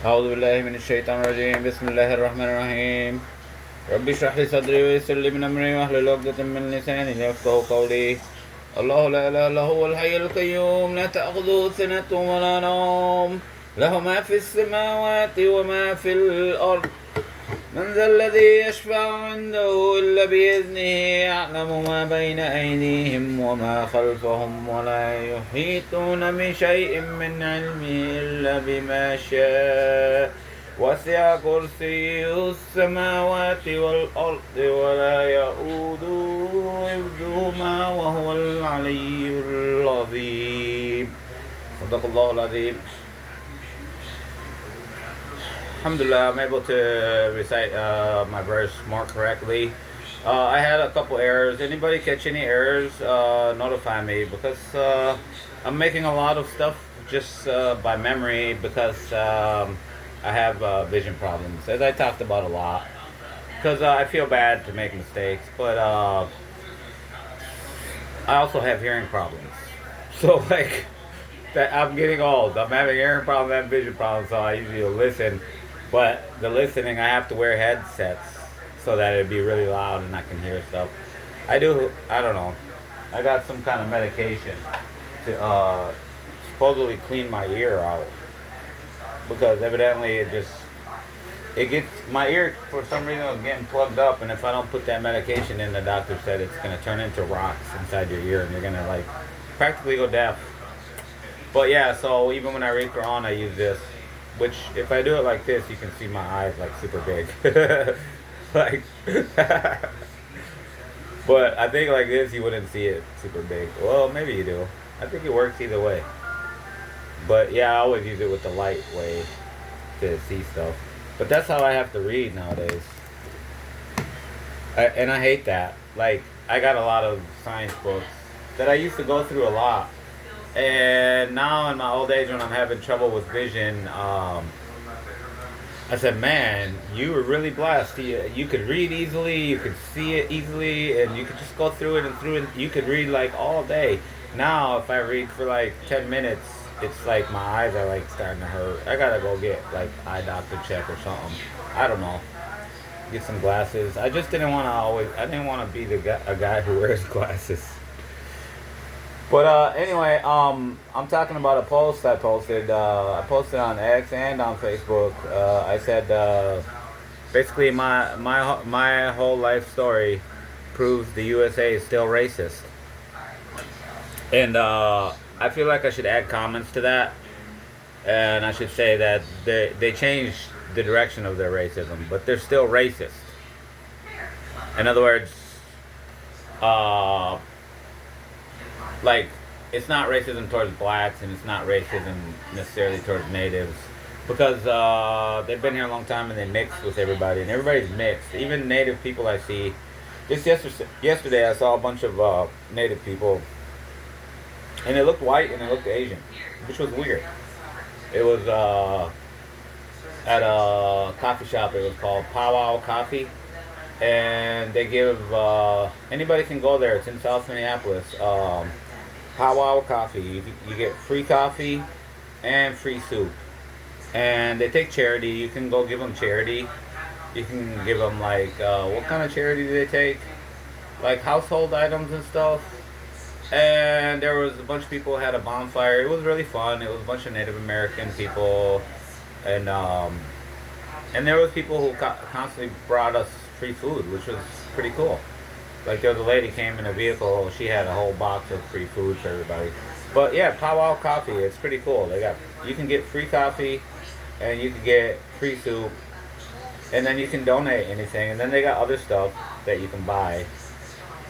أعوذ بالله من الشيطان الرجيم. بسم الله الرحمن الرحيم. رب اشرح لي صدري ويسر لي من أمري واحلل عقدة من لساني ليفقهوا قولي. الله لا إله إلا هو الحي القيوم لا تأخذه سنة ولا نوم له ما في السماوات وما في الأرض من ذا الذي يشفع عنده إلا بإذنه يعلم ما بين أيديهم وما خلفهم ولا يحيطون بشيء من علمه إلا بما شاء وسع كرسيه السماوات والأرض ولا يؤوده حفظهما وهو العلي العظيم. صدق الله العظيم. Alhamdulillah, I'm able to recite my verse more correctly. I had a couple errors. Anybody catch any errors, notify me, because I'm making a lot of stuff just by memory because I have vision problems, as I talked about a lot. Because I feel bad to make mistakes, but I also have hearing problems. So, like, that I'm getting old. I'm having hearing problems and vision problems, so I usually listen. But the listening, I have to wear headsets so that it'd be really loud and I can hear stuff. I don't know. I got some kind of medication to supposedly clean my ear out. Because evidently it gets, my ear for some reason was getting plugged up, and if I don't put that medication in, the doctor said it's going to turn into rocks inside your ear and you're going to like practically go deaf. But yeah, so even when I read Quran, I use this. Which, if I do it like this, you can see my eyes like super big. Like, but I think like this, you wouldn't see it super big. Well, maybe you do. I think it works either way. But yeah, I always use it with the light way to see stuff. But that's how I have to read nowadays. And I hate that. Like, I got a lot of science books that I used to go through a lot. And now in my old age, when I'm having trouble with vision, I said, man, you were really blessed. You could read easily, you could see it easily, and you could just go through it and through it. You could read like all day. Now, if I read for like 10 minutes, it's like my eyes are like starting to hurt. I gotta go get like eye doctor check or something. I don't know. Get some glasses. I just didn't want to I didn't want to be a guy who wears glasses. But anyway, I'm talking about a post I posted. I posted on X and on Facebook. I said basically my whole life story proves the USA is still racist, and I feel like I should add comments to that, and I should say that they changed the direction of their racism, but they're still racist. In other words, like, it's not racism towards blacks and it's not racism necessarily towards natives, because they've been here a long time and they mix with everybody, and everybody's mixed. Even native people I see. Just yesterday I saw a bunch of native people, and they looked white and they looked Asian, which was weird. It was at a coffee shop. It was called Powwow Coffee, and they give anybody can go there. It's in South Minneapolis. Powwow Coffee. You get free coffee and free soup, and they take charity. You can go give them charity. You can give them like what kind of charity do they take? Like household items and stuff. And there was a bunch of people who had a bonfire. It was really fun. It was a bunch of Native American people, and there was people who constantly brought us free food, which was pretty cool. Like, there was a lady came in a vehicle. She had a whole box of free food for everybody. But yeah, Powwow Coffee, it's pretty cool. You can get free coffee, and you can get free soup, and then you can donate anything. And then they got other stuff that you can buy.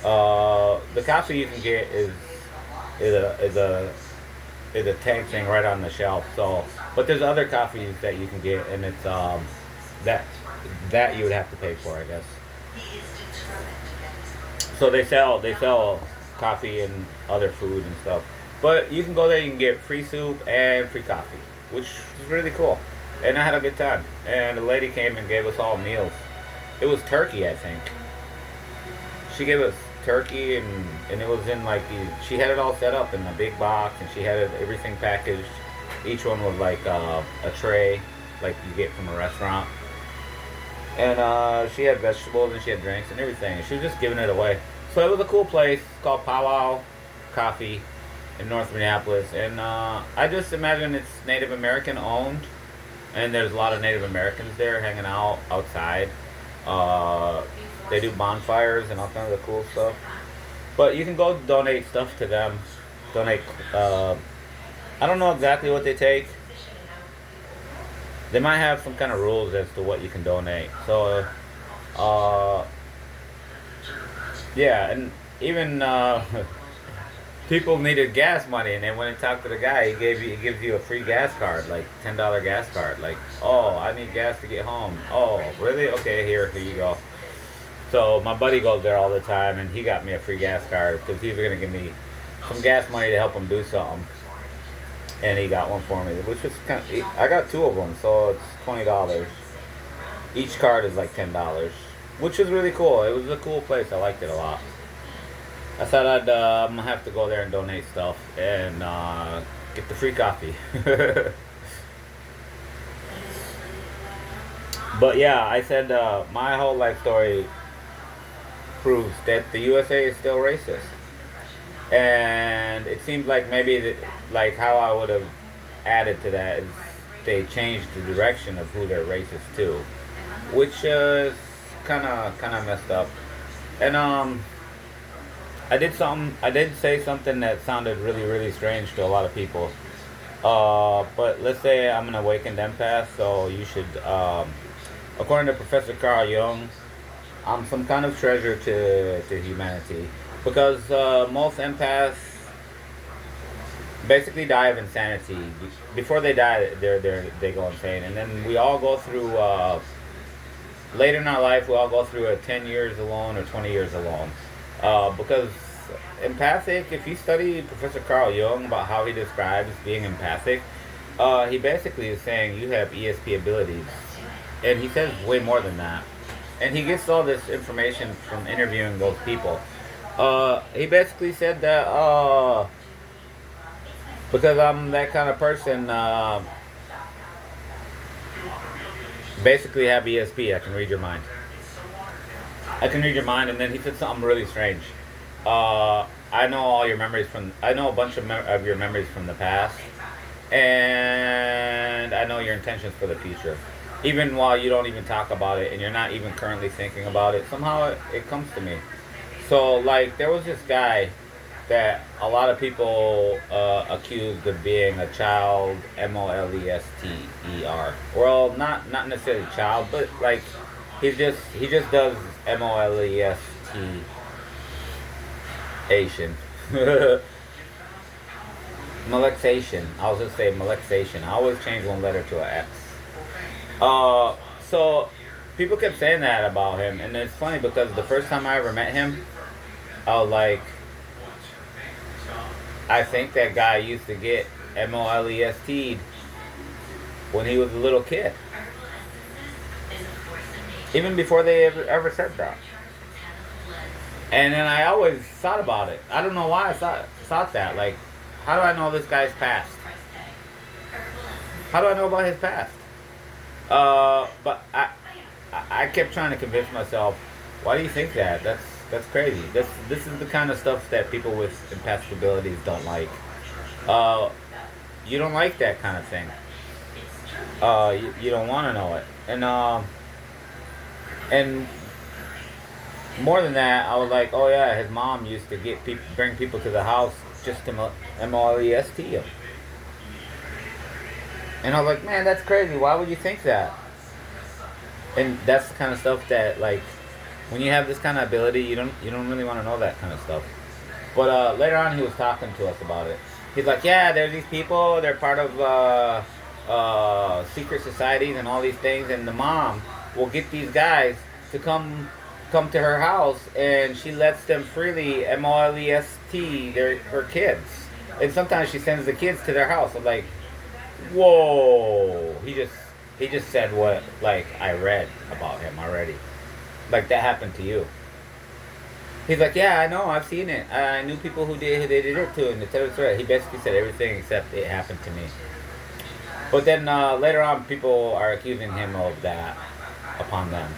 The coffee you can get is a tank thing right on the shelf. So, but there's other coffees that you can get, and it's that you would have to pay for, I guess. So they sell coffee and other food and stuff. But you can go there, you can get free soup and free coffee, which is really cool. And I had a good time. And the lady came and gave us all meals. It was turkey, I think. She gave us turkey, and it was in like she had it all set up in a big box, and she had everything packaged. Each one was like a tray, like you get from a restaurant. And she had vegetables and she had drinks and everything. And she was just giving it away. So it was a cool place. It's called Powwow Coffee in North Minneapolis. And I just imagine it's Native American owned. And there's a lot of Native Americans there hanging out outside. Uh, they do bonfires and all kinds of cool stuff. But you can go donate stuff to them. Donate. I don't know exactly what they take. They might have some kind of rules as to what you can donate. So, uh, yeah, and even people needed gas money, and then when they talked to the guy, he gives you a free gas card, like $10 gas card. Like, oh, I need gas to get home. Oh, really? Okay, here you go. So my buddy goes there all the time, and he got me a free gas card because he was gonna give me some gas money to help him do something, and he got one for me, which was kind of. I got two of them, so it's $20. Each card is like $10, which is really cool. It was a cool place. I liked it a lot. I thought I'm gonna have to go there and donate stuff and get the free coffee. But yeah, I said my whole life story proves that the USA is still racist, and it seems like maybe like how I would have added to that is they changed the direction of who they're racist to, which is kind of messed up. And I did say something that sounded really strange to a lot of people. But let's say I'm an awakened empath, so you should, according to Professor Carl Jung, I'm some kind of treasure to humanity. Because most empaths basically die of insanity. Before they die, they go insane. And then we all go through, later in our life, we all go through a 10 years alone or 20 years alone. Because empathic, if you study Professor Carl Jung about how he describes being empathic, he basically is saying you have ESP abilities. And he says way more than that. And he gets all this information from interviewing those people. He basically said that because I'm that kind of person, basically have ESP, I can read your mind. I can read your mind, and then he said something really strange. I know all your memories I know a bunch of your memories from the past, and I know your intentions for the future. Even while you don't even talk about it, and you're not even currently thinking about it, somehow it comes to me. So, like, there was this guy that a lot of people accused of being a child molester. Well, not necessarily child, but like he just does molest Asian. Molestation. I was just say molestation. I always change one letter to an X. So people kept saying that about him, and it's funny because the first time I ever met him, I was like, I think that guy used to get molest'd when he was a little kid. Even before they ever said that. And then I always thought about it. I don't know why I thought that. Like, how do I know this guy's past? How do I know about his past? But I kept trying to convince myself, why do you think that? That's crazy. This is the kind of stuff that people with empathic abilities don't like. You don't like that kind of thing. You don't want to know it. And more than that, I was like, oh yeah, his mom used to bring people to the house just to molest him. And I was like, man, that's crazy. Why would you think that? And that's the kind of stuff that, like, when you have this kind of ability, you don't really want to know that kind of stuff. But later on, he was talking to us about it. He's like, yeah, there's these people. They're part of secret societies and all these things. And the mom will get these guys to come to her house, and she lets them freely molest her kids. And sometimes she sends the kids to their house. I'm like, whoa. He just said what, like, I read about him already. Like, that happened to you. He's like, yeah, I know, I've seen it. I knew people who did it too, and he basically said everything except it happened to me. But then later on, people are accusing him of that upon them.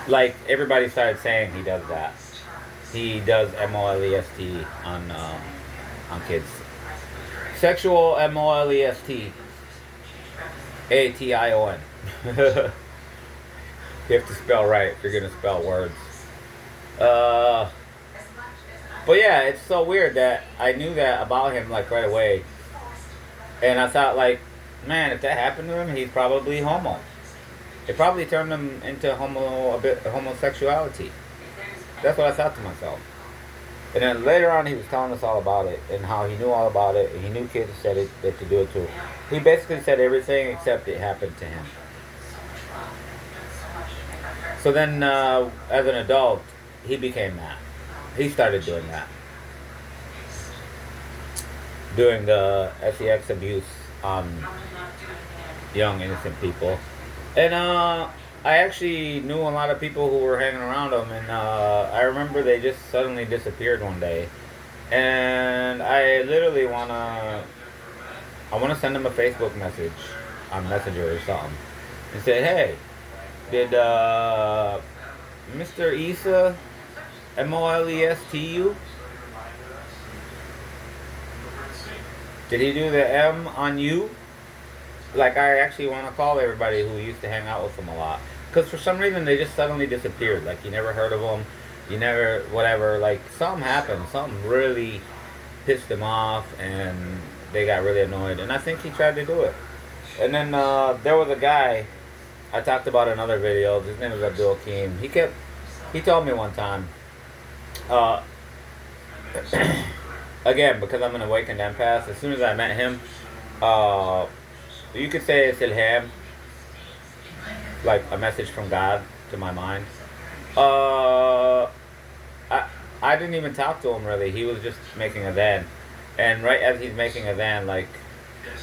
Like everybody started saying he does that. He does molest on kids. Sexual molestation. You have to spell right if you're gonna spell words. Uh, but yeah, it's so weird that I knew that about him like right away, and I thought like, man, if that happened to him, he's probably homo. It probably turned him into a bit homosexuality. That's what I thought to myself. And then later on, he was telling us all about it and how he knew all about it. And he knew kids said it that to do it too. He basically said everything except it happened to him. So then, as an adult, he became that. He started doing that, doing the sex abuse on young innocent people. And I actually knew a lot of people who were hanging around him, and I remember they just suddenly disappeared one day. And I literally I wanna send him a Facebook message on Messenger or something, and say, hey, did Mr. Issa molest you? Did he do the M on you? Like, I actually want to call everybody who used to hang out with him a lot. Because for some reason, they just suddenly disappeared. Like, you never heard of them. You never, whatever. Like, something happened. Something really pissed them off, and they got really annoyed. And I think he tried to do it. And then there was a guy I talked about in another video. His name is Abdul Hakim. He told me one time, uh, again, because I'm an awakened empath, as soon as I met him, you could say it's ilham, like a message from God to my mind. Uh, I didn't even talk to him really. He was just making a adhan, and right as he's making a adhan, like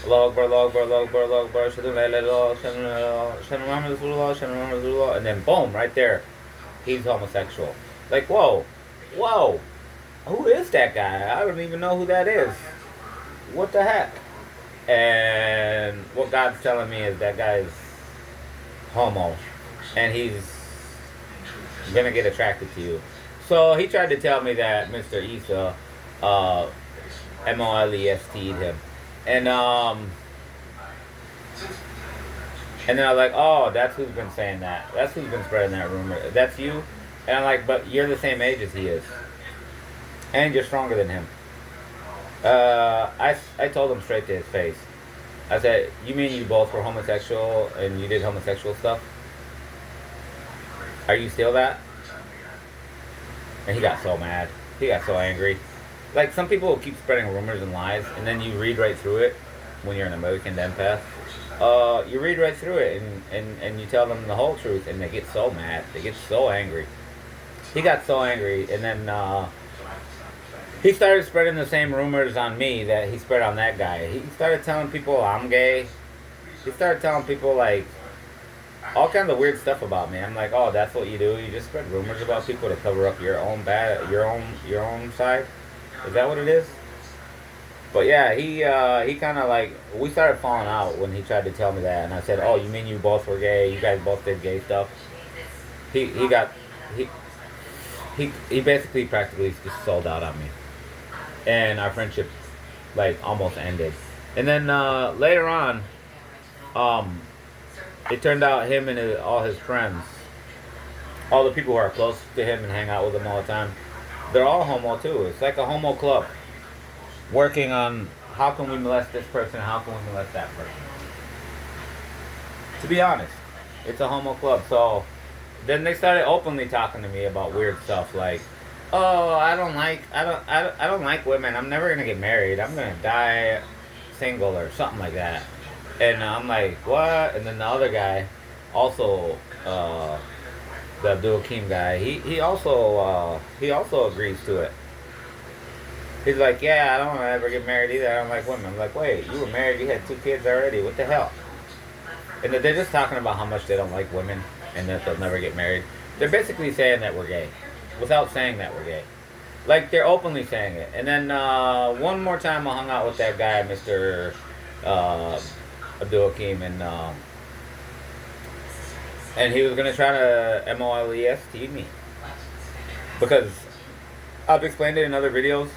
Allah Akbar, Allah Akbar, Allah Akbar, Allah Akbar, Shadu la ilaha illallah, Shadu Muhammad Rasulullah, Shadu Muhammad Rasulullah, and then boom, right there, he's homosexual. Like, whoa, who is that guy? I don't even know who that is. What the heck? And what God's telling me is that guy's homo, and he's gonna get attracted to you. So he tried to tell me that Mr. Issa molested him, and then I was like, oh, that's who's been saying that. That's who's been spreading that rumor. That's you. And I'm like, but you're the same age as he is, and you're stronger than him. I told him straight to his face. I said, you mean you both were homosexual and you did homosexual stuff? Are you still that? And he got so mad. He got so angry. Like, some people will keep spreading rumors and lies, and then you read right through it when you're an American empath. You read right through it, and you tell them the whole truth, and they get so mad. They get so angry. He got so angry, and then he started spreading the same rumors on me that he spread on that guy. He started telling people I'm gay. He started telling people, like, all kinds of weird stuff about me. I'm like, oh, that's what you do? You just spread rumors about people to cover up your own your own side? Is that what it is? But yeah, he kind of like, we started falling out when he tried to tell me that, and I said, oh, you mean you both were gay? You guys both did gay stuff? He basically practically just sold out on me, and our friendship like almost ended. And then later on, it turned out him and all his friends, all the people who are close to him and hang out with him all the time, they're all homo too. It's like a homo club working on how can we molest this person, how can we molest that person. To be honest, it's a homo club. So then they started openly talking to me about weird stuff like, oh, I don't like women. I'm never gonna get married. I'm gonna die single or something like that. And I'm like, what? And then the other guy, also the Abdul Hakim guy, he also agrees to it. He's like, yeah, I don't want to ever get married either. I don't like women. I'm like, wait, you were married, you had 2 kids already. What the hell? And they're just talking about how much they don't like women and that they'll never get married. They're basically saying that we're gay without saying that we're gay. Like they're openly saying it. And then one more time I hung out with that guy, Mr. Uh, Abdul Hakim, and he was gonna try to molest me because I've explained it in other videos.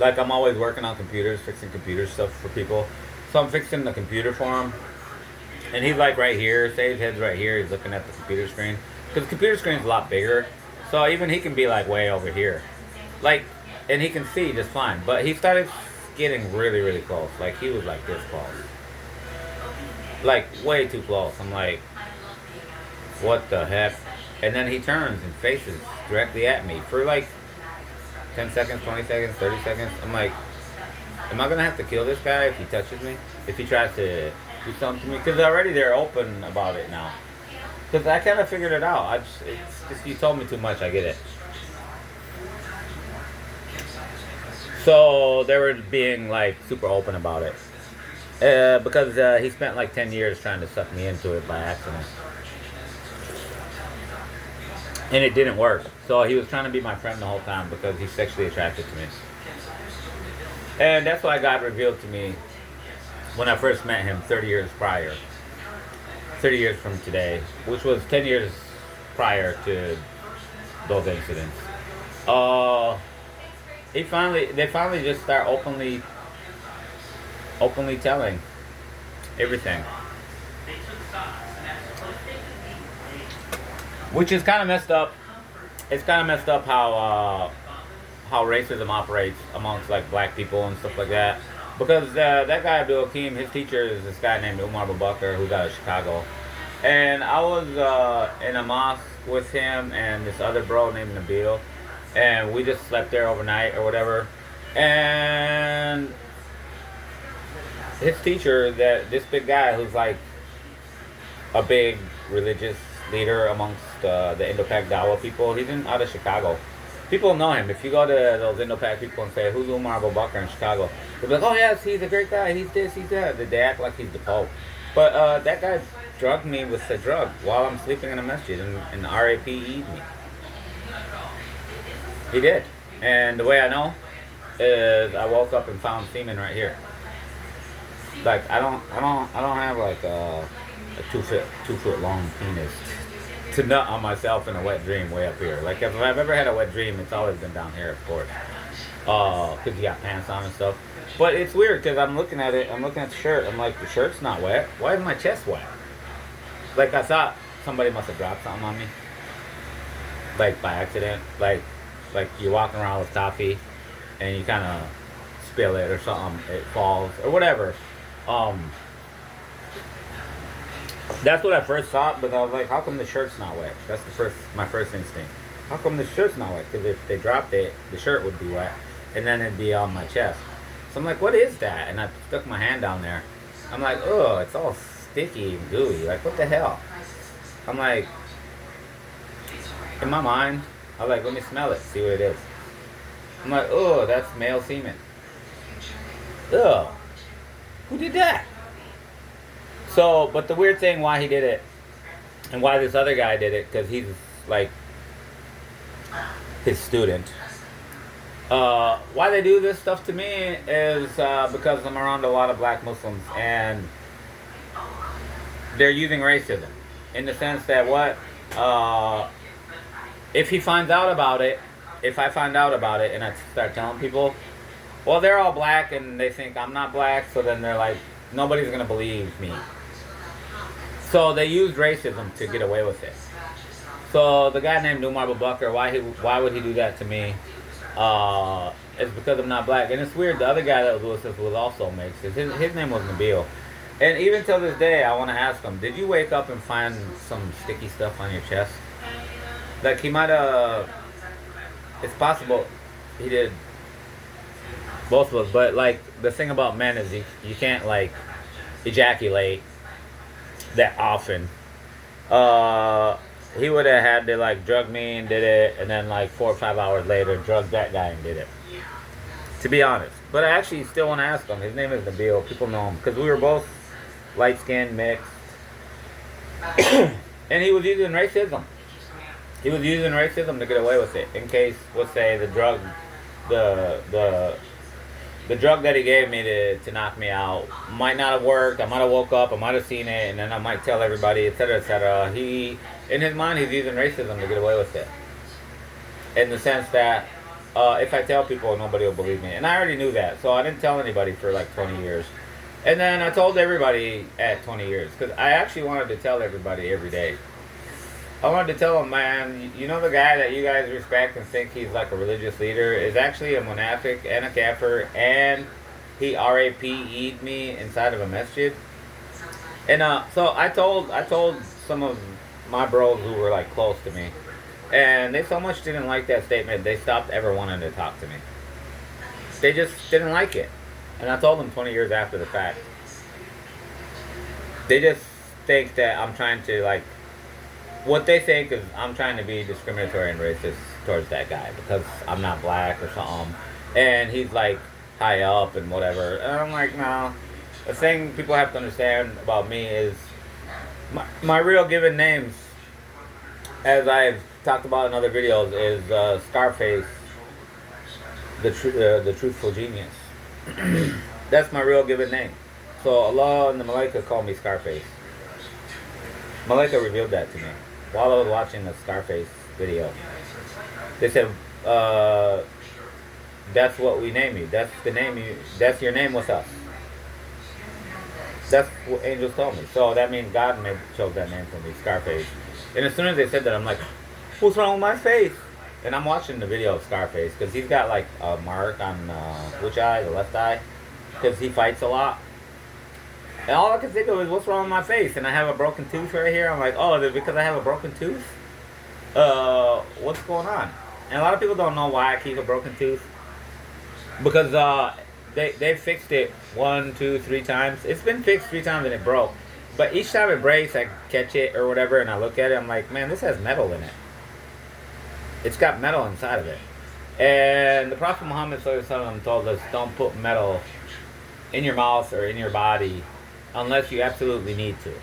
Like I'm always working on computers, fixing computer stuff for people. So I'm fixing the computer for him, and he's like right here. Say his head's right here. He's looking at the computer screen because the computer screen's a lot bigger. So even he can be like way over here, like, and he can see just fine. But he started getting really, really close. Like he was like this close, like way too close. I'm like, what the heck? And then he turns and faces directly at me for like 10 seconds, 20 seconds, 30 seconds. I'm like, am I gonna have to kill this guy if he touches me? If he tries to do something to me? Because already they're open about it now. Because I kind of figured it out. It's just you told me too much. I get it. So they were being like super open about it. Because he spent like 10 years trying to suck me into it by accident. And it didn't work. So he was trying to be my friend the whole time because he's sexually attracted to me. And that's why God revealed to me when I first met him 30 years prior. 30 years from today, which was 10 years prior to those incidents. They finally just start openly telling everything. Which is kind of messed up. It's kind of messed up how racism operates amongst like black people and stuff like that. Because that guy Abdul Hakim, his teacher is this guy named Umar Abubakar, who's out of Chicago. And I was in a mosque with him and this other bro named Nabil, and we just slept there overnight or whatever. And his teacher, this big guy who's like a big religious leader amongst the Indo-Pak Dawa people, he's out of Chicago. People know him. If you go to those Indo-Pak people and say, who's Umar Abubakar in Chicago? They'll be like, oh yes, he's a great guy, he's this, he's that. They act like he's the Pope. But that guy drugged me with a drug while I'm sleeping in a masjid and RAPE'd me. He did. And the way I know is I woke up and found semen right here. Like I don't have like a 2 foot long penis to nut on myself in a wet dream way up here. Like if I've ever had a wet dream, it's always been down here, of course. Because you got pants on and stuff. But it's weird because I'm looking at it. I'm looking at the shirt. I'm like, the shirt's not wet. Why is my chest wet? Like I thought somebody must have dropped something on me. Like by accident. Like you're walking around with coffee and you kind of spill it or something. It falls or whatever. That's what I first thought, but I was like, how come the shirt's not wet? That's my first instinct. How come the shirt's not wet? Because if they dropped it, the shirt would be wet, and then it'd be on my chest. So I'm like, what is that? And I stuck my hand down there. I'm like, oh, it's all sticky and gooey. Like, what the hell? I'm like, in my mind, I was like, let me smell it, see what it is. I'm like, oh, that's male semen. Ugh. Who did that? So, but the weird thing why he did it, and why this other guy did it, because he's like his student. Why they do this stuff to me is because I'm around a lot of black Muslims, and they're using racism in the sense that if he finds out about it, if I find out about it and I start telling people, well, they're all black and they think I'm not black, so then they're like, nobody's gonna believe me. So they used racism to get away with it. So the guy named Umar Abubakar, why would he do that to me? It's because I'm not black. And it's weird, the other guy that was with us was also mixed. His name was Nabil. And even till this day, I want to ask him, did you wake up and find some sticky stuff on your chest? Like he might have, it's possible he did, both of us. But like the thing about men is you can't like ejaculate that often. He would have had to like drug me and did it, and then like 4 or 5 hours later drug that guy and did it, to be honest. But I actually still want to ask him. His name is Nabil. People know him because we were both light skinned, mixed. And he was using racism. He was using racism to get away with it. In case, let's say, the the the drug that he gave me to knock me out might not have worked. I might have woke up, I might have seen it, and then I might tell everybody, etc., etc. He, in his mind, he's using racism to get away with it. In the sense that if I tell people, nobody will believe me. And I already knew that, so I didn't tell anybody for like 20 years. And then I told everybody at 20 years, because I actually wanted to tell everybody every day. I wanted to tell them, man, you know the guy that you guys respect and think he's like a religious leader is actually a monastic and a kafir, and he RAPE'd me inside of a masjid. And so I told some of my bros who were like close to me, and they so much didn't like that statement, they stopped ever wanting to talk to me. They just didn't like it. And I told them 20 years after the fact. They just think that I'm trying to like, what they think is I'm trying to be discriminatory and racist towards that guy because I'm not black or something. And he's like high up and whatever. And I'm like, no. The thing people have to understand about me is my real given names, as I've talked about in other videos, is Scarface, the truthful genius. That's my real given name. So Allah and the Malaika call me Scarface. Malaika revealed that to me while I was watching the Scarface video. They said, that's what we name you. That's the name you. That's your name with us. That's what angels told me. So that means God chose that name for me, Scarface. And as soon as they said that, I'm like, what's wrong with my face? And I'm watching the video of Scarface because he's got like a mark on which eye, the left eye, because he fights a lot. And all I can think of is, what's wrong with my face? And I have a broken tooth right here. I'm like, oh, is it because I have a broken tooth? What's going on? And a lot of people don't know why I keep a broken tooth. Because they fixed it 1, 2, 3 times. It's been fixed 3 times and it broke. But each time it breaks, I catch it or whatever, and I look at it, I'm like, man, this has metal in it. It's got metal inside of it. And the Prophet Muhammad ﷺ told us, don't put metal in your mouth or in your body unless you absolutely need to.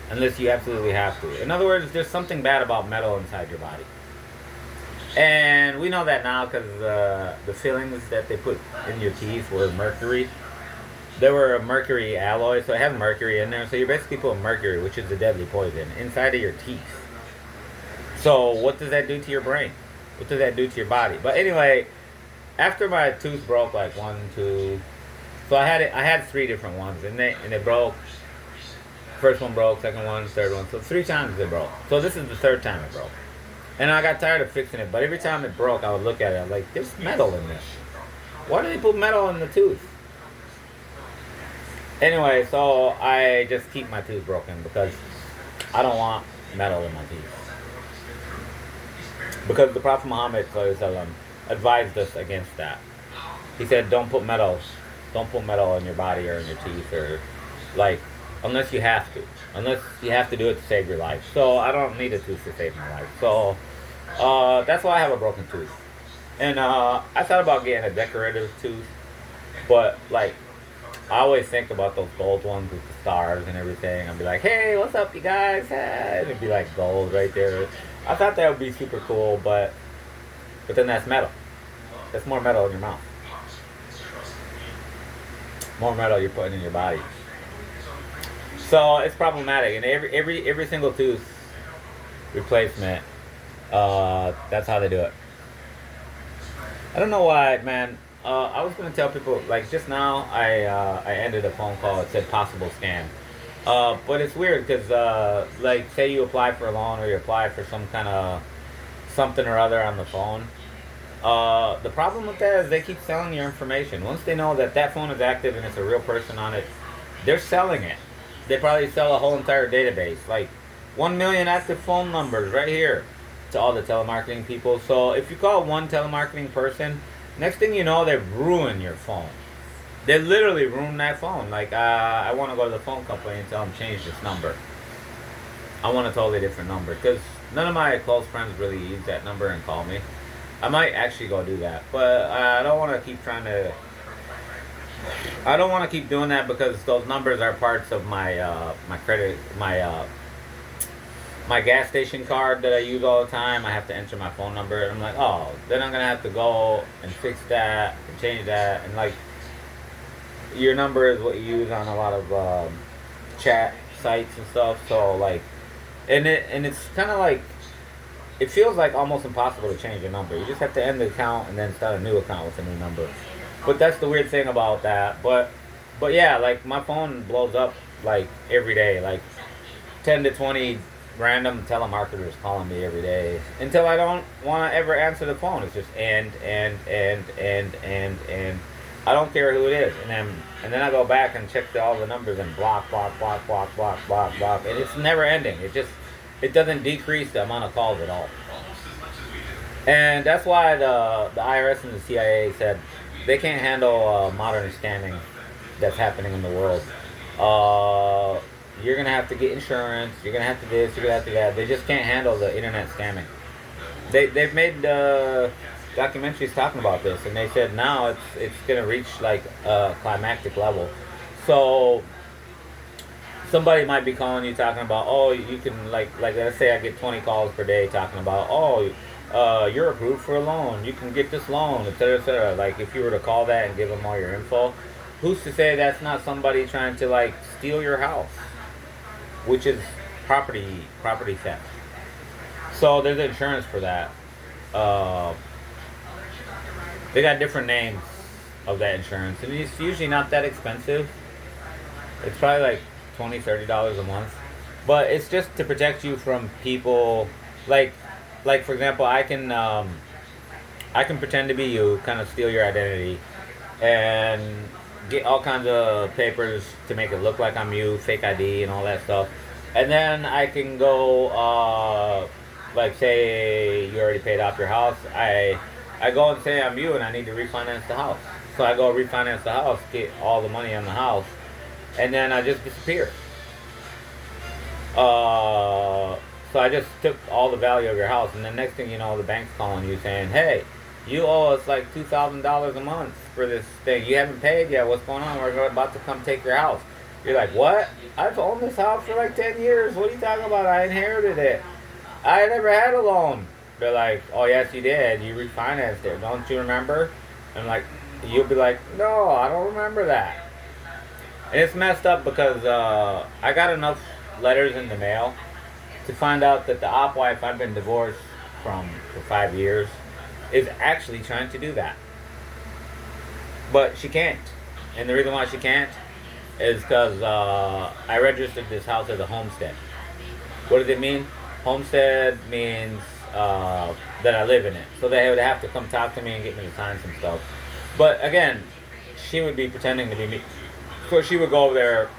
Unless you absolutely have to. In other words, there's something bad about metal inside your body. And we know that now because the fillings that they put in your teeth were mercury. They were a mercury alloy, so it has mercury in there. So you're basically putting mercury, which is a deadly poison, inside of your teeth. So what does that do to your brain? What does that do to your body? But anyway, after my tooth broke, like 1, 2, so I had 3 different ones, and they broke. First one broke, second one, third one. So 3 times it broke. So this is the 3rd time it broke. And I got tired of fixing it, but every time it broke, I would look at it. I'm like, there's metal in this. Why do they put metal in the tooth? Anyway, so I just keep my tooth broken because I don't want metal in my teeth. Because the Prophet Muhammad advised us against that. He said, don't put metal in your body or in your teeth, or like, unless you have to. Unless you have to do it to save your life. So I don't need a tooth to save my life. So that's why I have a broken tooth. And I thought about getting a decorative tooth, but like, I always think about those gold ones with the stars and everything. I'd be like, hey, what's up, you guys? And it'd be like gold right there. I thought that would be super cool, but then that's metal. That's more metal in your mouth. More metal you're putting in your body. So it's problematic. And every single tooth replacement, that's how they do it. I don't know why, man. I was going to tell people, like just now, I ended a phone call. It said possible scam. But it's weird because, like, say you apply for a loan or you apply for some kind of something or other on the phone. The problem with that is they keep selling your information. Once they know that that phone is active and it's a real person on it, they're selling it. They probably sell a whole entire database, like 1 million active phone numbers right here to all the telemarketing people. So if you call one telemarketing person, next thing you know, they've ruined your phone. They literally ruined that phone. Like, I want to go to the phone company and tell them change this number. I want a totally different number. Because none of my close friends really use that number and call me. I might actually go do that. But I don't want to keep trying to... I don't want to keep doing that because those numbers are parts of my my credit, my my gas station card that I use all the time, I have to enter my phone number, and I'm like, oh, then I'm gonna have to go and fix that and change that, and like your number is what you use on a lot of chat sites and stuff. So like, and it's kind of like it feels like almost impossible to change your number. You just have to end the account and then start a new account with a new number. But that's the weird thing about that. But yeah, like my phone blows up like every day, like 10 to 20 random telemarketers calling me every day until I don't want to ever answer the phone. It's just and I don't care who it is, and then I go back and check all the numbers and block, and it's never ending. It doesn't decrease the amount of calls at all. And that's why the IRS and the CIA said they can't handle modern scamming that's happening in the world. You're gonna have to get insurance. You're gonna have to this. You're gonna have to that. They just can't handle the internet scamming. They've made documentaries talking about this, and they said now it's gonna reach like a climactic level. So somebody might be calling you talking about, oh, you can like let's say I get 20 calls per day talking about, oh, you're approved for a loan, you can get this loan, etc., etc. Like if you were to call that and give them all your info, who's to say that's not somebody trying to like steal your house, which is property theft. So there's insurance for that. They got different names of that insurance, and it's usually not that expensive. It's probably like $20-$30 a month, but it's just to protect you from people like for example, I can pretend to be you, kind of steal your identity, and get all kinds of papers to make it look like I'm you, fake ID and all that stuff, and then I can go like say you already paid off your house. I go and say I'm you and I need to refinance the house. So I go refinance the house, get all the money on the house, and then I just disappear. So I just took all the value of your house, and the next thing you know, the bank's calling you saying, hey, you owe us like $2,000 a month for this thing. You haven't paid yet. What's going on? We're about to come take your house. You're like, what? I've owned this house for like 10 years. What are you talking about? I inherited it. I never had a loan. They're like, oh, yes, you did. You refinanced it. Don't you remember? And like, you'll be like, no, I don't remember that. And it's messed up because I got enough letters in the mail to find out that the op wife I've been divorced from for 5 years is actually trying to do that. But she can't. And the reason why she can't is because I registered this house as a homestead. What does it mean? Homestead means that I live in it. So they would have to come talk to me and get me to sign some stuff. But again, she would be pretending to be me. So she would go over there,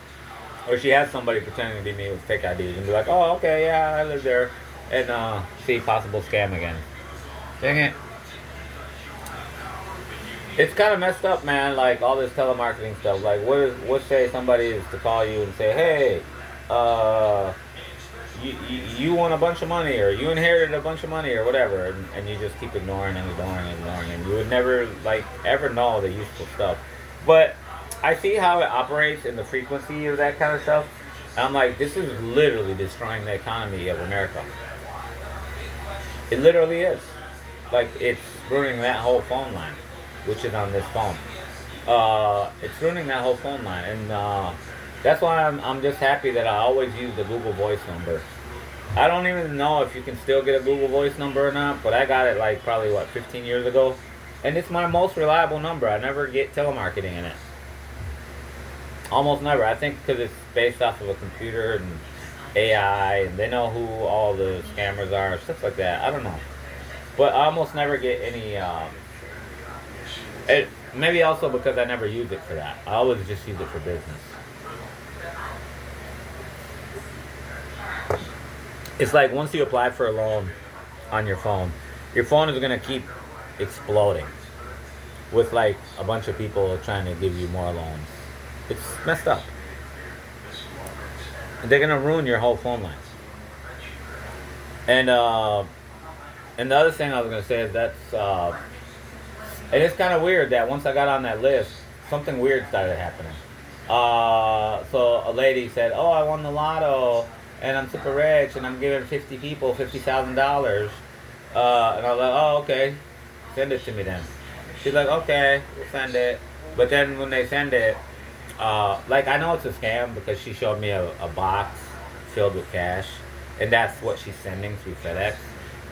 or she has somebody pretending to be me with fake IDs and be like, oh, okay, yeah, I live there, and see possible scam again. Dang it. It's kind of messed up, man, like all this telemarketing stuff. Like, what say somebody is to call you and say, hey, you won a bunch of money, or you inherited a bunch of money, or whatever, and you just keep ignoring, and you would never, like, ever know the useful stuff. But I see how it operates in the frequency of that kind of stuff. And I'm like, this is literally destroying the economy of America. It literally is. Like, it's ruining that whole phone line, which is on this phone. It's ruining that whole phone line. And that's why I'm just happy that I always use the Google Voice number. I don't even know if you can still get a Google Voice number or not, but I got it like probably, 15 years ago. And it's my most reliable number. I never get telemarketing in it. Almost never. I think because it's based off of a computer and AI, and they know who all the scammers are, stuff like that. I don't know. But I almost never get any... maybe also because I never use it for that. I always just use it for business. It's like once you apply for a loan on your phone is going to keep exploding with like a bunch of people trying to give you more loans. It's messed up. They're gonna ruin your whole phone lines. And the other thing I was gonna say is and it's kind of weird that once I got on that list, something weird started happening. So a lady said, "Oh, I won the lotto. and I'm super rich, and I'm giving 50 people $50,000. And I was like, oh, okay, send it to me then. She's like, okay, we'll send it. But then when they send it, like I know it's a scam because she showed me a box filled with cash, and that's what she's sending through FedEx.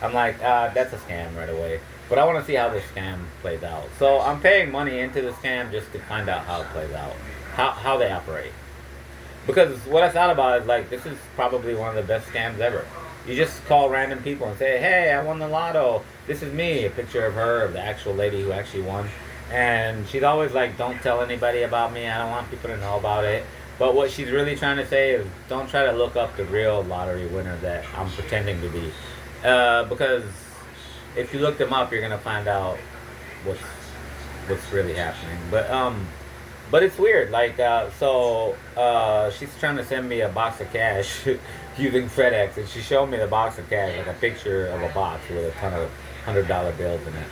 I'm like, that's a scam right away. But I want to see how this scam plays out. So I'm paying money into the scam just to find out how it plays out, how they operate. Because what I thought about is like, this is probably one of the best scams ever. You just call random people and say, hey, I won the lotto. This is me. A picture of her, of the actual lady who actually won. And she's always like, don't tell anybody about me. I don't want people to know about it. But what she's really trying to say is, don't try to look up the real lottery winner that I'm pretending to be. Because if you look them up, you're gonna find out what's what's really happening. But it's weird. Like, she's trying to send me a box of cash using FedEx, and she showed me the box of cash, like a picture of a box with a ton of $100 bills in it.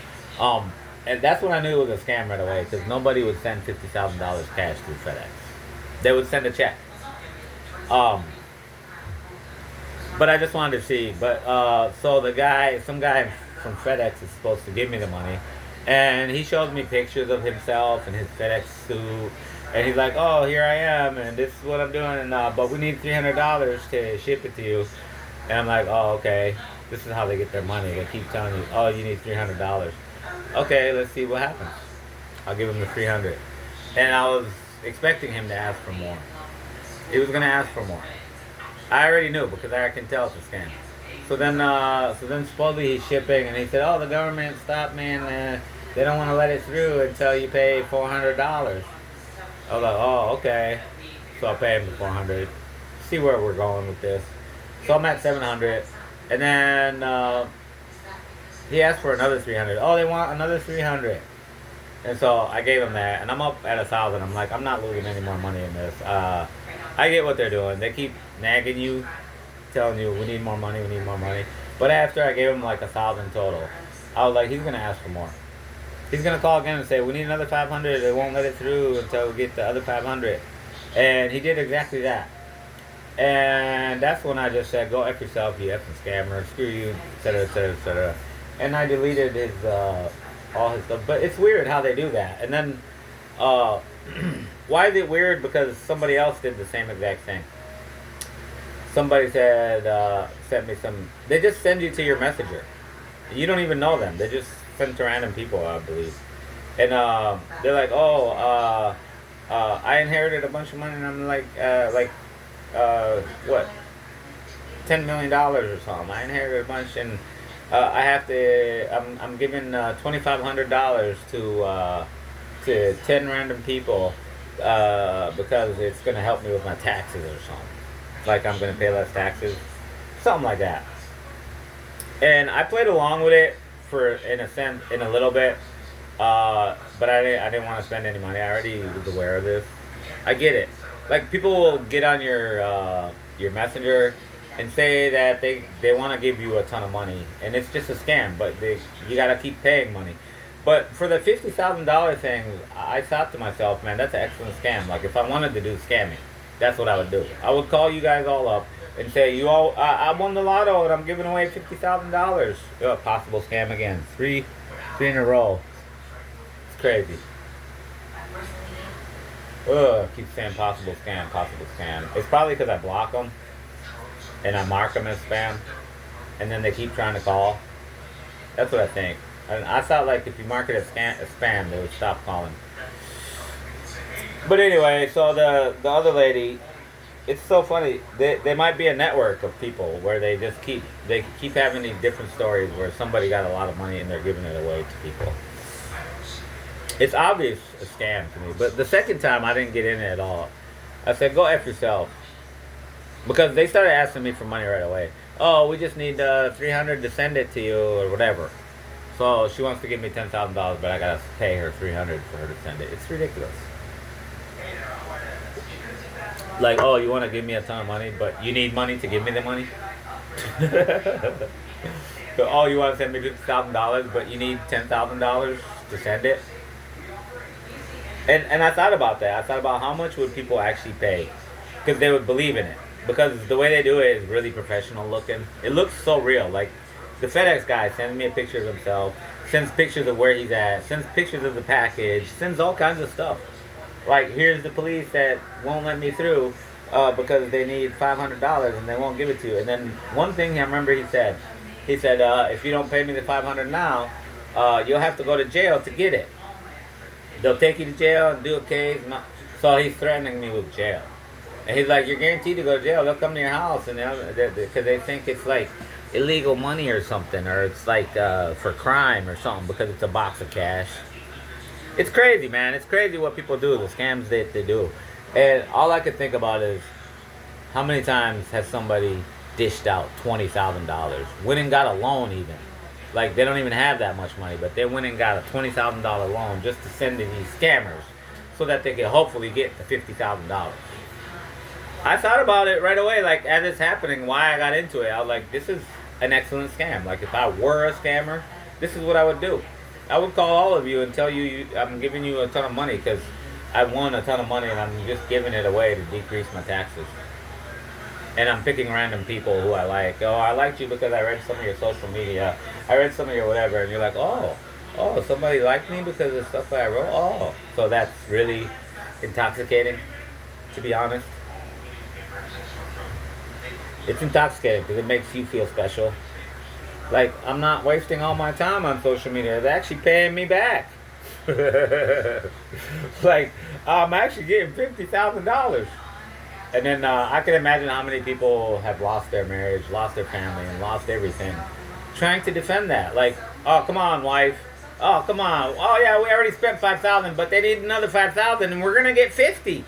And that's when I knew it was a scam right away, because nobody would send $50,000 cash through FedEx. They would send a check. But I just wanted to see. But so some guy from FedEx is supposed to give me the money, and he shows me pictures of himself in his FedEx suit, and he's like, "Oh, here I am, and this is what I'm doing, and but we need $300 to ship it to you." And I'm like, "Oh, okay. This is how they get their money. They keep telling you, oh, you need $300. Okay, let's see what happens. I'll give him the 300." And I was expecting him to ask for more. He was gonna ask for more. I already knew because I can tell it's a scam. So then supposedly he's shipping, and he said, "Oh, the government stopped, man. They don't want to let it through until you pay $400." I was like, "Oh, okay." So I pay him the 400. See where we're going with this. So I'm at 700, and then he asked for another 300. Oh, they want another 300. And so I gave him that, and I'm up at 1,000. I'm like, I'm not losing any more money in this. I get what they're doing. They keep nagging you, telling you, we need more money, we need more money. But after I gave him like 1,000 total, I was like, he's gonna ask for more. He's gonna call again and say, we need another 500. They won't let it through until we get the other 500. And he did exactly that. And that's when I just said, go F yourself, you effing scammer, screw you, etc., etc., etc. And I deleted his all his stuff. But it's weird how they do that. And then, why is it weird? Because somebody else did the same exact thing. Somebody said, sent me some. They just send you to your messenger. You don't even know them. They just send to random people, I believe. And they're like, oh, I inherited a bunch of money, and I'm like, what? $10 million or something. I inherited a bunch, and I have to. I'm giving $2,500 to 10 random people because it's gonna help me with my taxes or something. Like I'm gonna pay less taxes, something like that. And I played along with it for in a sense, in a little bit, but I didn't want to spend any money. I already was aware of this. I get it. Like people will get on your messenger and say that they want to give you a ton of money, and it's just a scam. But you gotta keep paying money. But for the $50,000 thing, I thought to myself, man, that's an excellent scam. Like if I wanted to do scamming, that's what I would do. I would call you guys all up and say, I won the lotto and I'm giving away $50,000. Possible scam again. Three in a row. It's crazy. Ugh, keep saying possible scam, possible scam. It's probably because I block them and I mark them as spam, and then they keep trying to call. That's what I think. And I thought like if you mark it as spam, they would stop calling. But anyway, so the other lady, it's so funny. They might be a network of people where they keep having these different stories where somebody got a lot of money and they're giving it away to people. It's obvious a scam to me. But the second time I didn't get in it at all. I said, go F yourself. Because they started asking me for money right away. Oh, we just need 300 to send it to you or whatever. So she wants to give me $10,000, but I gotta pay her 300 for her to send it. It's ridiculous. Like, oh, you want to give me a ton of money, but you need money to give me the money? So, oh, you want to send me $50,000, but you need $10,000 to send it? And I thought about that. I thought about how much would people actually pay, because they would believe in it. because the way they do it is really professional looking. It looks so real. Like the FedEx guy sends me a picture of himself, sends pictures of where he's at, sends pictures of the package, sends all kinds of stuff. Like here's the police that won't let me through because they need $500 and they won't give it to you. And then one thing I remember he said if you don't pay me the 500 now, you'll have to go to jail to get it. They'll take you to jail and do a case. So he's threatening me with jail. And he's like, you're guaranteed to go to jail. They'll come to your house and because they think it's like illegal money or something, or it's like for crime or something because it's a box of cash. It's crazy, man. It's crazy what people do, the scams that they do. And all I could think about is how many times has somebody dished out $20,000, went and got a loan even. Like they don't even have that much money, but they went and got a $20,000 loan just to send to these scammers so that they could hopefully get the $50,000. I thought about it right away, like as it's happening, why I got into it. I was like, this is an excellent scam. Like if I were a scammer, this is what I would do. I would call all of you and tell you I'm giving you a ton of money because I won a ton of money and I'm just giving it away to decrease my taxes. And I'm picking random people who I like. Oh, I liked you because I read some of your social media. I read some of your whatever. And you're like, oh, somebody liked me because of the stuff I wrote? Oh. So that's really intoxicating, to be honest. It's intoxicating because it makes you feel special. Like, I'm not wasting all my time on social media. They're actually paying me back. Like, I'm actually getting $50,000. And then I can imagine how many people have lost their marriage, lost their family, and lost everything trying to defend that. Like, oh, come on, wife. Oh, come on. Oh, yeah, we already spent $5,000, but they need another $5,000, and we're going to get $50,000.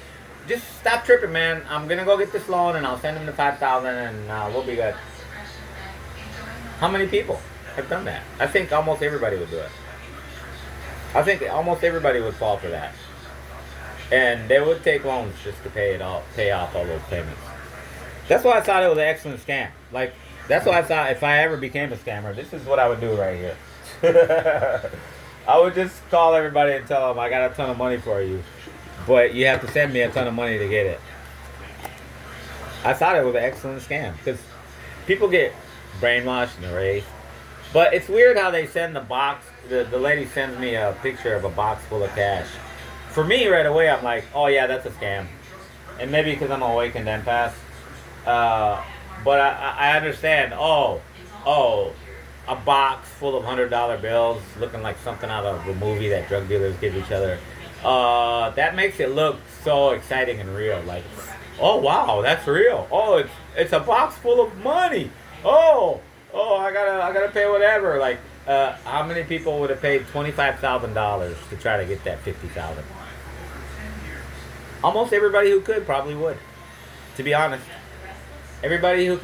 Just stop tripping, man. I'm going to go get this loan, and I'll send them the $5,000, and we'll be good. How many people have done that? I think almost everybody would do it. I think almost everybody would fall for that. And they would take loans just to pay off all those payments. That's why I thought it was an excellent scam. Like, that's why I thought if I ever became a scammer, this is what I would do right here. I would just call everybody and tell them I got a ton of money for you, but you have to send me a ton of money to get it. I thought it was an excellent scam because people get brainwashed and erased. But it's weird how they send the box. The lady sends me a picture of a box full of cash. For me, right away, I'm like, oh yeah, that's a scam. And maybe because I'm awake and empath. But I understand, a box full of $100 bills looking like something out of a movie that drug dealers give each other. That makes it look so exciting and real. Like, oh wow, that's real. Oh, it's a box full of money. Oh, I gotta pay whatever. Like, how many people would have paid $25,000 to try to get that $50,000? Almost everybody who could probably would. To be honest, everybody who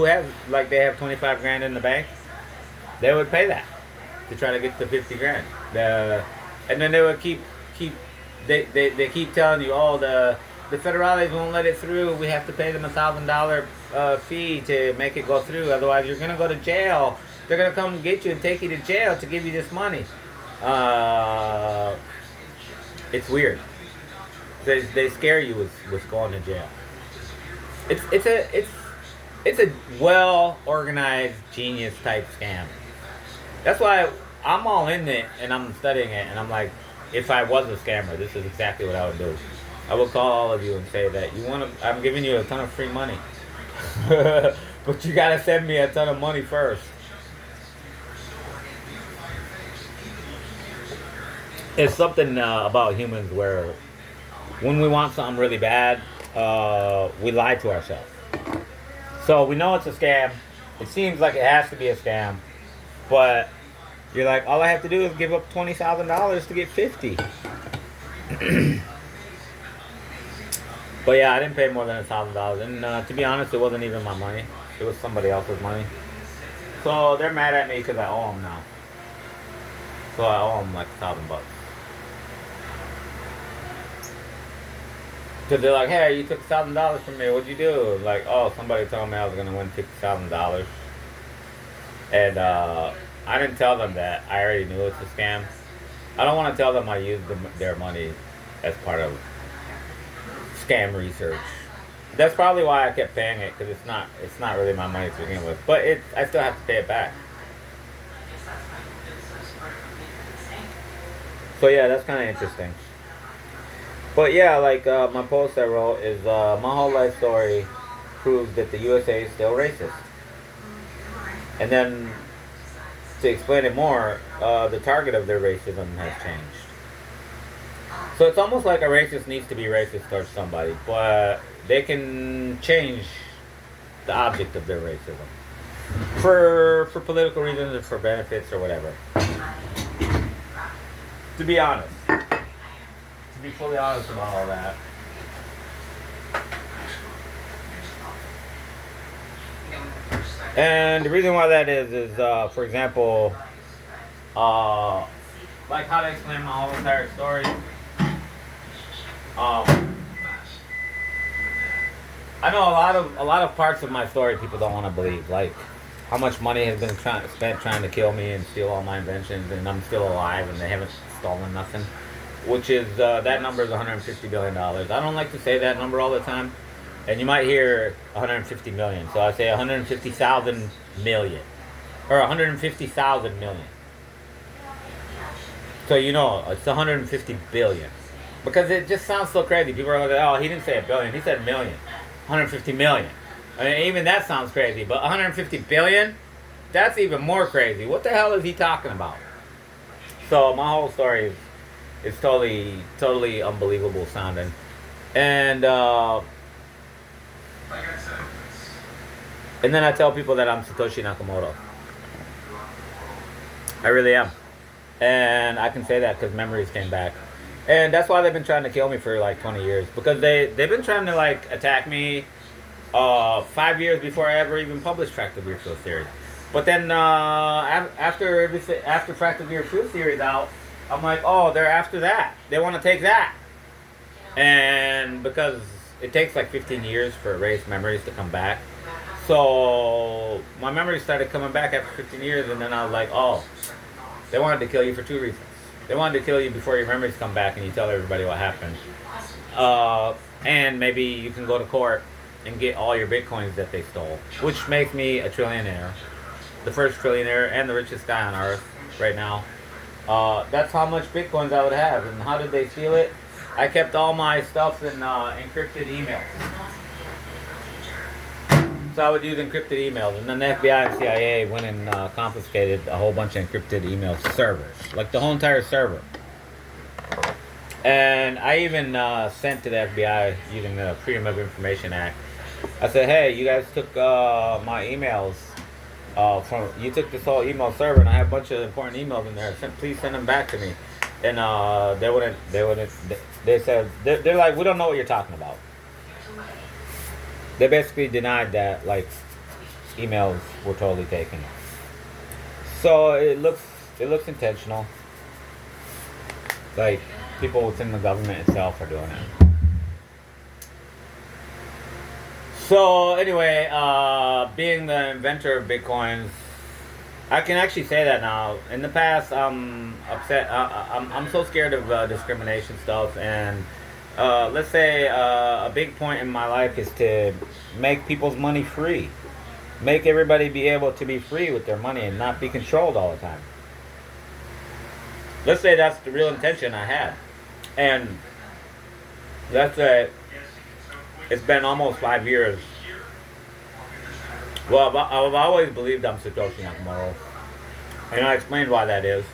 has like they have 25 grand in the bank, they would pay that to try to get the 50 grand. And then they would keep they keep telling you, oh, the federales won't let it through. We have to pay them $1,000 fee to make it go through. Otherwise, you're gonna go to jail. They're gonna come get you and take you to jail to give you this money. It's weird. They scare you with going to jail. It's a well organized genius type scam. That's why I'm all in it and I'm studying it and I'm like, if I was a scammer, this is exactly what I would do. I would call all of you and say that I'm giving you a ton of free money, but you gotta send me a ton of money first. It's something about humans where when we want something really bad, we lie to ourselves. So we know it's a scam. It seems like it has to be a scam, but you're like, all I have to do is give up $20,000 to get $50,000. But yeah, I didn't pay more than $1,000, and to be honest, it wasn't even my money. It was somebody else's money. So they're mad at me because I owe them now. So I owe them like $1,000. Because they're like, hey, you took $1,000 from me. What'd you do? Like, oh, somebody told me I was going to win $50,000. And I didn't tell them that. I already knew it's a scam. I don't want to tell them I used their money as part of scam research. That's probably why I kept paying it, because it's not really my money to begin with. But I still have to pay it back. So yeah, that's kind of interesting. But yeah, like my post I wrote is my whole life story proves that the USA is still racist. And then to explain it more, the target of their racism has changed. So it's almost like a racist needs to be racist towards somebody, but they can change the object of their racism for political reasons or for benefits or whatever. To be honest, to be fully honest about all that. And the reason why that is for example, like how to explain my whole entire story. I know a lot of parts of my story people don't want to believe, like how much money has been spent trying to kill me and steal all my inventions, and I'm still alive and they haven't stolen nothing. Which is that number is $150 billion. I don't like to say that number all the time, and you might hear 150 million. So I say 150,000 million, or 150,000 million. So you know it's 150 billion, because it just sounds so crazy. People are like, "Oh, he didn't say a billion; he said million." 150 million. I mean, even that sounds crazy, but 150 billion? That's even more crazy. What the hell is he talking about? So my whole story is totally unbelievable sounding, and then I tell people that I'm Satoshi Nakamoto. I really am, and I can say that because memories came back. And that's why they've been trying to kill me for like 20 years. Because they've been trying to like attack me 5 years before I ever even published Fractal Gear Field Theory. But then after Fractal Gear Field Theory's out, I'm like, oh, they're after that. They want to take that. And because it takes like 15 years for erased memories to come back. So my memories started coming back after 15 years, and then I was like, oh, they wanted to kill you for 2 reasons. They wanted to kill you before your memories come back and you tell everybody what happened. And maybe you can go to court and get all your bitcoins that they stole, which makes me a trillionaire. The first trillionaire and the richest guy on earth right now. That's how much bitcoins I would have. And how did they steal it? I kept all my stuff in encrypted emails. So I would use encrypted emails, and then the FBI and CIA went and confiscated a whole bunch of encrypted email servers, like the whole entire server. And I even sent to the FBI using the Freedom of Information Act. I said, "Hey, you guys took my emails you took this whole email server, and I have a bunch of important emails in there. Please send them back to me." And they wouldn't. They said they're like, "We don't know what you're talking about." They basically denied that, like, emails were totally taken. So it looks intentional. Like, people within the government itself are doing it. So anyway, being the inventor of Bitcoins, I can actually say that now. In the past, I'm upset. I'm so scared of discrimination stuff, and let's say a big point in my life is to make people's money free. Make everybody be able to be free with their money and not be controlled all the time. Let's say that's the real intention I had. And let's say it's been almost 5 years. Well, I've always believed I'm Satoshi Nakamoto. And I explained why that is.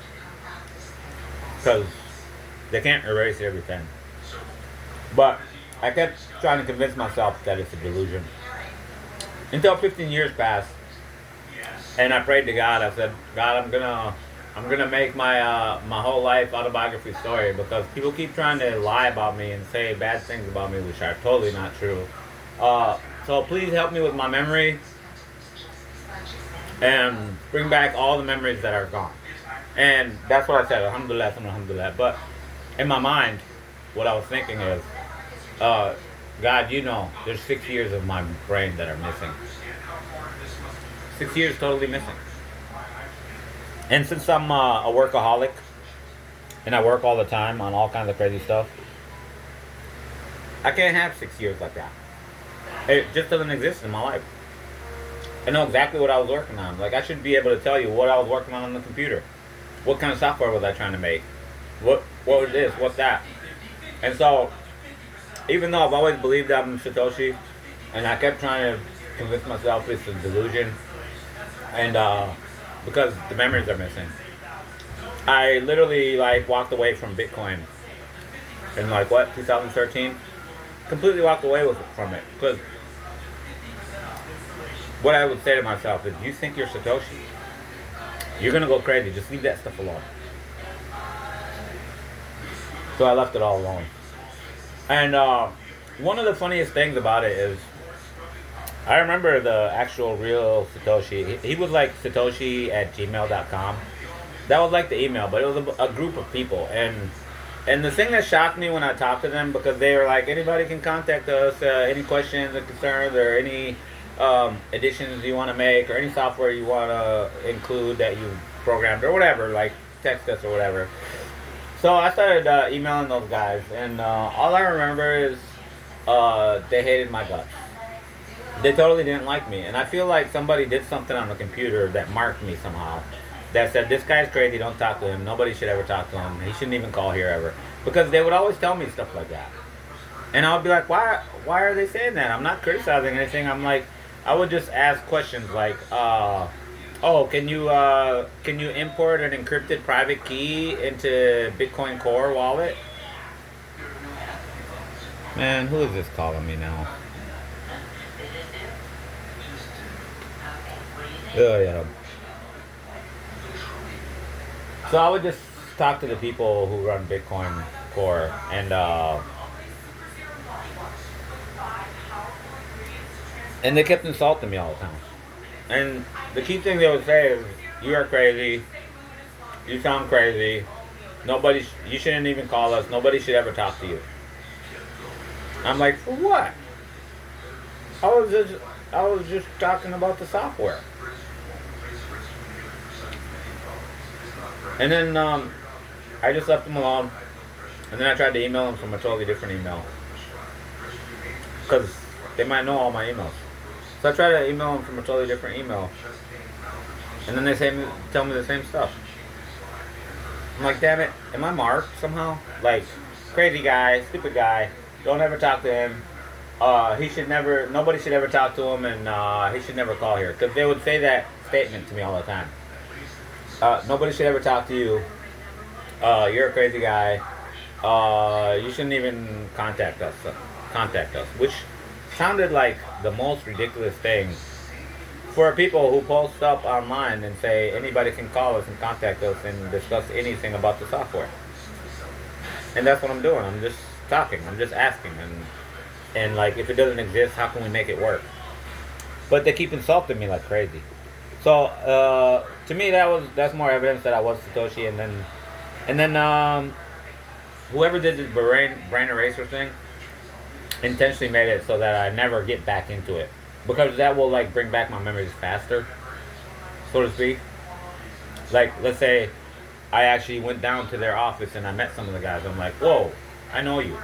Because they can't erase everything. But I kept trying to convince myself that it's a delusion. Until 15 years passed, and I prayed to God. I said, "God, I'm gonna make my my whole life autobiography story, because people keep trying to lie about me and say bad things about me, which are totally not true. So please help me with my memory and bring back all the memories that are gone." And that's what I said. Alhamdulillah, alhamdulillah. But in my mind, what I was thinking is, God, you know, there's 6 years of my brain that are missing. 6 years totally missing. And since I'm a workaholic, and I work all the time on all kinds of crazy stuff, I can't have 6 years like that. It just doesn't exist in my life. I know exactly what I was working on. Like I should be able to tell you what I was working on the computer. What kind of software was I trying to make? What was this? What's that? And so, even though I've always believed I'm Satoshi, and I kept trying to convince myself it's a delusion, and because the memories are missing, I literally like walked away from Bitcoin in like what 2013. Completely walked away from it because what I would say to myself is, you think you're Satoshi, you're gonna go crazy. Just leave that stuff alone. So I left it all alone. And one of the funniest things about it is, I remember the actual real Satoshi. He was like Satoshi at gmail.com. That was like the email, but it was a group of people. And the thing that shocked me when I talked to them, because they were like, anybody can contact us, any questions or concerns or any additions you want to make or any software you want to include that you programmed or whatever, like text us or whatever. So I started emailing those guys, and all I remember is they hated my guts. They totally didn't like me, and I feel like somebody did something on the computer that marked me somehow. That said, this guy's crazy, don't talk to him, nobody should ever talk to him, he shouldn't even call here ever. Because they would always tell me stuff like that. And I would be like, why are they saying that? I'm not criticizing anything. I'm like, I would just ask questions like, oh, can you import an encrypted private key into Bitcoin Core wallet? Man, who is this calling me now? Oh yeah. So I would just talk to the people who run Bitcoin Core, and they kept insulting me all the time. And the key thing they would say is, "You are crazy. You sound crazy. You shouldn't even call us. Nobody should ever talk to you." I'm like, for what? I was just talking about the software. And then I just left them alone. And then I tried to email them from a totally different email, because they might know all my emails. So I tried to email them from a totally different email. And then they tell me the same stuff. I'm like, damn it, am I marked somehow? Like, crazy guy, stupid guy, don't ever talk to him. Nobody should ever talk to him, and he should never call here. Because they would say that statement to me all the time. Nobody should ever talk to you. You're a crazy guy. You shouldn't even contact us. Which sounded like the most ridiculous thing for people who post up online and say anybody can call us and contact us and discuss anything about the software. And that's what I'm doing. I'm just talking. I'm just asking. And like, if it doesn't exist, how can we make it work? But they keep insulting me like crazy. So to me, that's more evidence that I was Satoshi. And then whoever did the brain eraser thing intentionally made it so that I never get back into it, because that will like bring back my memories faster, so to speak. Like, let's say I actually went down to their office and I met some of the guys. I'm like, whoa, I know you.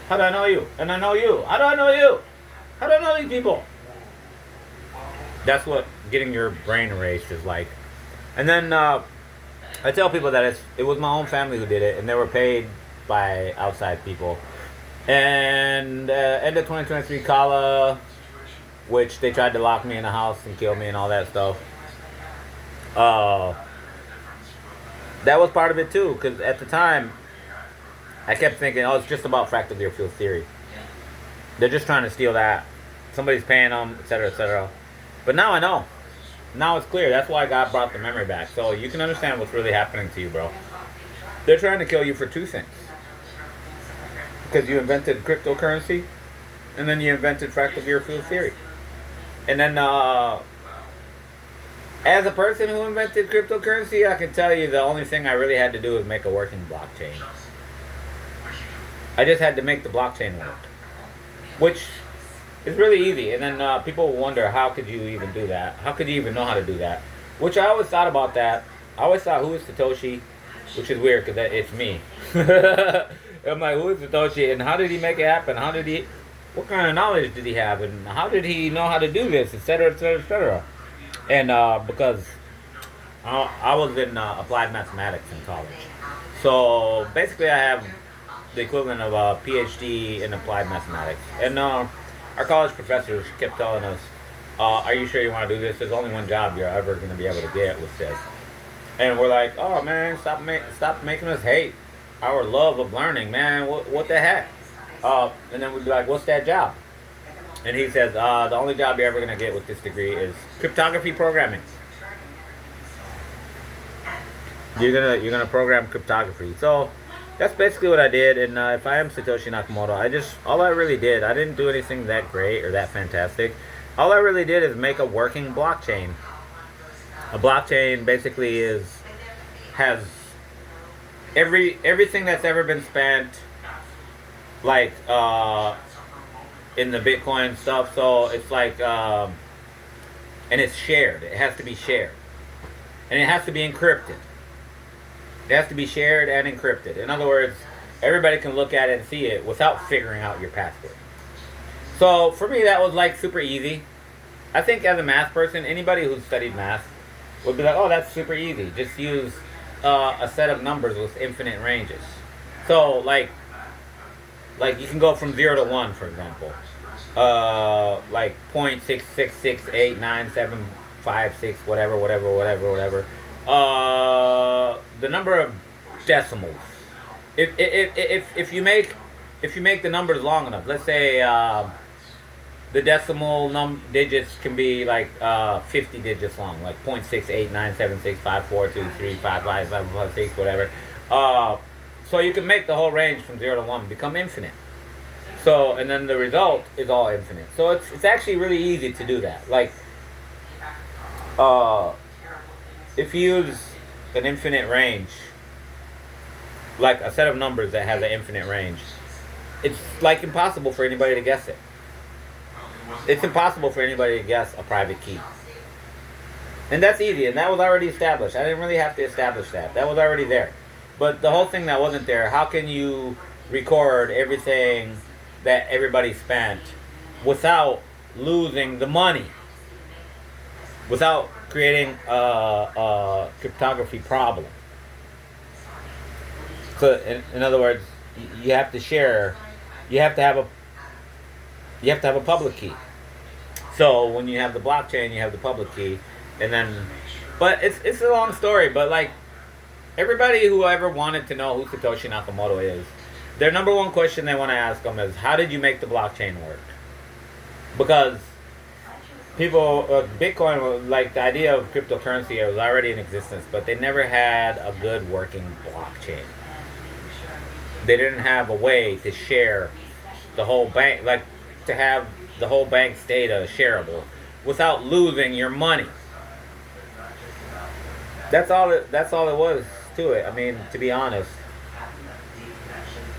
How do I know you? And I know you. How do I know you? How do I know these people? That's what getting your brain erased is like. And then I tell people that it was my own family who did it, and they were paid by outside people. And end of 2023 Kala, which they tried to lock me in a house and kill me and all that stuff. That was part of it too, because at the time I kept thinking, oh, it's just about fractal Deer field theory. They're just trying to steal that. Somebody's paying them, etc., etc. But now I know. Now it's clear. That's why God brought the memory back. So you can understand what's really happening to you, bro. They're trying to kill you for two things. Because you invented cryptocurrency, and then you invented fractal Deer field theory. And then, as a person who invented cryptocurrency, I can tell you the only thing I really had to do was make a working blockchain. I just had to make the blockchain work, which is really easy. And then people wonder, how could you even do that? How could you even know how to do that? Which I always thought about that. I always thought, who is Satoshi? Which is weird, because it's me. I'm like, who is Satoshi? And how did he make it happen? what kind of knowledge did he have, and how did he know how to do this, etc., etc., etc. And because I was in applied mathematics in college, so basically I have the equivalent of a PhD in applied mathematics. And our college professors kept telling us, "Are you sure you want to do this? There's only one job you're ever going to be able to get with this." And we're like, "Oh man, stop making us hate our love of learning, man. What the heck?" And then we'd be like, "What's that job?" And he says, "The only job you're ever going to get with this degree is cryptography programming. You're gonna program cryptography." So that's basically what I did. And if I am Satoshi Nakamoto, all I really did, I didn't do anything that great or that fantastic. All I really did is make a working blockchain. A blockchain basically has everything that's ever been spent, like in the Bitcoin stuff. So it's like, and it's shared. It has to be shared, and it has to be encrypted. It has to be shared and encrypted. In other words, everybody can look at it and see it without figuring out your password. So for me, that was like super easy. I think as a math person, anybody who's studied math would be like, "Oh, that's super easy. Just use a set of numbers with infinite ranges." So like you can go from 0 to 1, for example. Like 0.66689756, whatever. The number of decimals. If you make the numbers long enough, let's say the decimal digits can be like 50 digits long, like 0.689765423555556, whatever. So you can make the whole range from 0 to 1 become infinite. So, and then the result is all infinite. So it's actually really easy to do that. Like, if you use an infinite range, like a set of numbers that has an infinite range, it's like impossible for anybody to guess it. It's impossible for anybody to guess a private key. And that's easy, and that was already established. I didn't really have to establish that. That was already there. But the whole thing that wasn't there, how can you record everything that everybody spent without losing the money? Without creating a cryptography problem. So, in other words, you have to share. You have to have a public key. So when you have the blockchain, you have the public key, and then, but it's a long story. But like everybody who ever wanted to know who Satoshi Nakamoto is, their number one question they want to ask him is, "How did you make the blockchain work?" Because people, Bitcoin, like the idea of cryptocurrency, was already in existence, but they never had a good working blockchain. They didn't have a way to share the whole bank, like to have the whole bank's data shareable without losing your money. That's all it was to it. I mean, to be honest,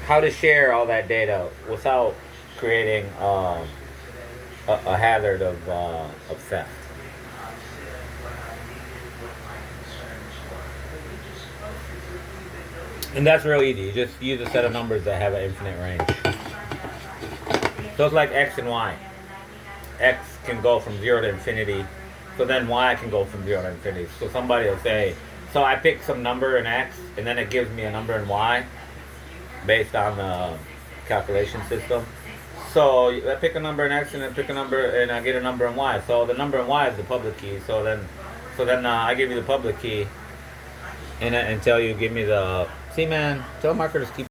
how to share all that data without creating a hazard of theft. And that's real easy. You just use a set of numbers that have an infinite range. So it's like X and Y. X can go from 0 to infinity. So then Y can go from 0 to infinity. So somebody will say, so I pick some number in X, and then it gives me a number in Y based on the calculation system. So I pick a number in X, and then pick a number, and I get a number in Y. So the number in Y is the public key. So then I give you the public key, and tell you, give me the. See, man, telemarketers keep